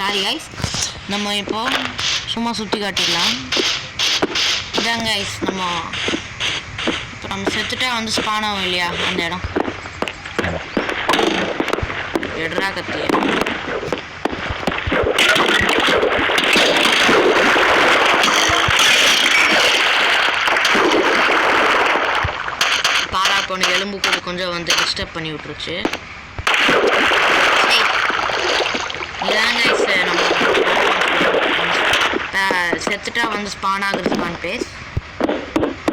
Sorry guys, நம்ம இப்போ சும்மா சுற்றி காட்டிடலாம். இதாங்க கைஸ், இப்போ நம்ம செத்துட்டா வந்து ஸ்பான் ஆகும் இல்லையா அந்த இடம். எடுறா கத்திய. பாலா போன எலும்பு கூட கொஞ்சம் வந்து டிஸ்டர்ப் பண்ணி விட்டுருச்சு. இதாங்க கைஸ், நம்ம செத்துட்டா வந்து ஸ்பான் ஆகுது ஸ்பான் பேஸ்.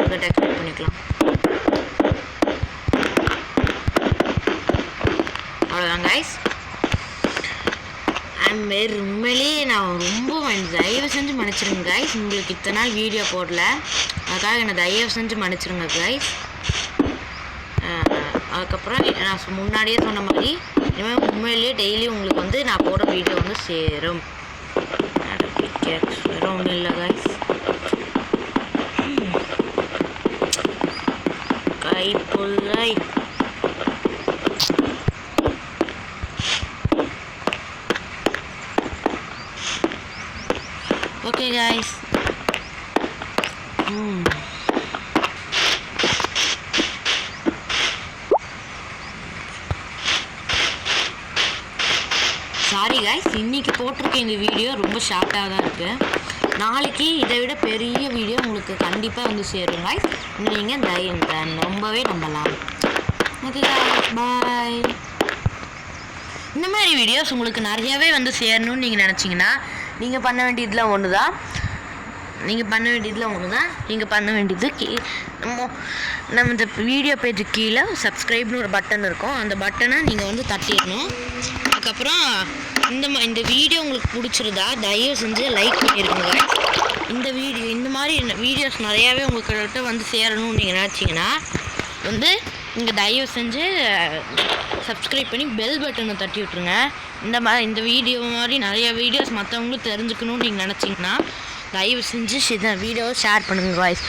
அதை டெக்ஸ்ட் பண்ணிக்கலாம். அவ்வளோதான் கைஸ். உண்மையிலேயே நான் ரொம்ப தயவு செஞ்சு மன்னிச்சிருங்க கைஸ். உங்களுக்கு இத்தனை நாள் வீடியோ போடல, அதுக்காக என்னை தயவு செஞ்சு மன்னிச்சிருங்க கைஸ். அதுக்கப்புறம் நான் முன்னாடியே சொன்ன மாதிரி இனிமேல் உண்மையிலேயே டெய்லி உங்களுக்கு வந்து நான் போடுற வீடியோ வந்து சேரும். வேற ஒன்றும் இல்லை கைஸ். கைப்புள்ளை ஓகே கைஸ். சாரி கைஸ், இன்னைக்கு போட்டிருக்க இந்த வீடியோ ரொம்ப ஷார்ட்டாக தான் இருக்குது. நாளைக்கு இதை விட பெரிய வீடியோ உங்களுக்கு கண்டிப்பாக வந்து சேரும் கைஸ். நீங்கள் ரொம்பவே நம்பலாம். ஓகே கைஸ், பாய். இந்த மாதிரி வீடியோஸ் உங்களுக்கு நிறையாவே வந்து சேரணும்னு நீங்கள் நினச்சிங்கன்னா நீங்கள் பண்ண வேண்டியதில் ஒன்று தான். நீங்கள் பண்ண வேண்டியது நம்ம இந்த வீடியோ பேஜு கீழே சப்ஸ்கிரைப்னு ஒரு பட்டன் இருக்கும். அந்த பட்டனை நீங்கள் வந்து தட்டிடணும். அதுக்கப்புறம் இந்த வீடியோ உங்களுக்கு பிடிச்சிருந்தா தயவு செஞ்சு லைக் பண்ணிடுங்க. இந்த மாதிரி வீடியோஸ் நிறையாவே உங்கள்கிட்ட வந்து சேரணும்னு நீங்கள் நினச்சிங்கன்னா வந்து நீங்கள் தயவு செஞ்சு சப்ஸ்கிரைப் பண்ணி பெல் பட்டனை தட்டி விட்ருங்க. இந்த வீடியோ மாதிரி நிறைய வீடியோஸ் மற்றவங்களும் தெரிஞ்சுக்கணும்னு நீங்கள் நினச்சிங்கன்னா தயவு செஞ்சு இந்த வீடியோவை ஷேர் பண்ணுங்க காய்ஸ்.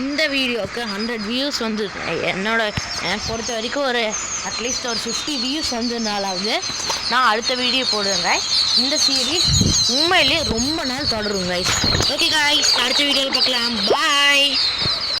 இந்த வீடியோவுக்கு 100 வியூஸ் வந்து எனக்கு பொறுத்த வரைக்கும் அட்லீஸ்ட் ஒரு 50 வியூஸ் வந்ததுனாலாவது நான் அடுத்த வீடியோ போடுவேன் காய்ஸ். இந்த சீரீஸ் உண்மையிலே ரொம்ப நாள் தொடரும் காய்ஸ். ஓகே காய்ஸ், அடுத்த வீடியோவில் பார்க்கலாம். பாய்.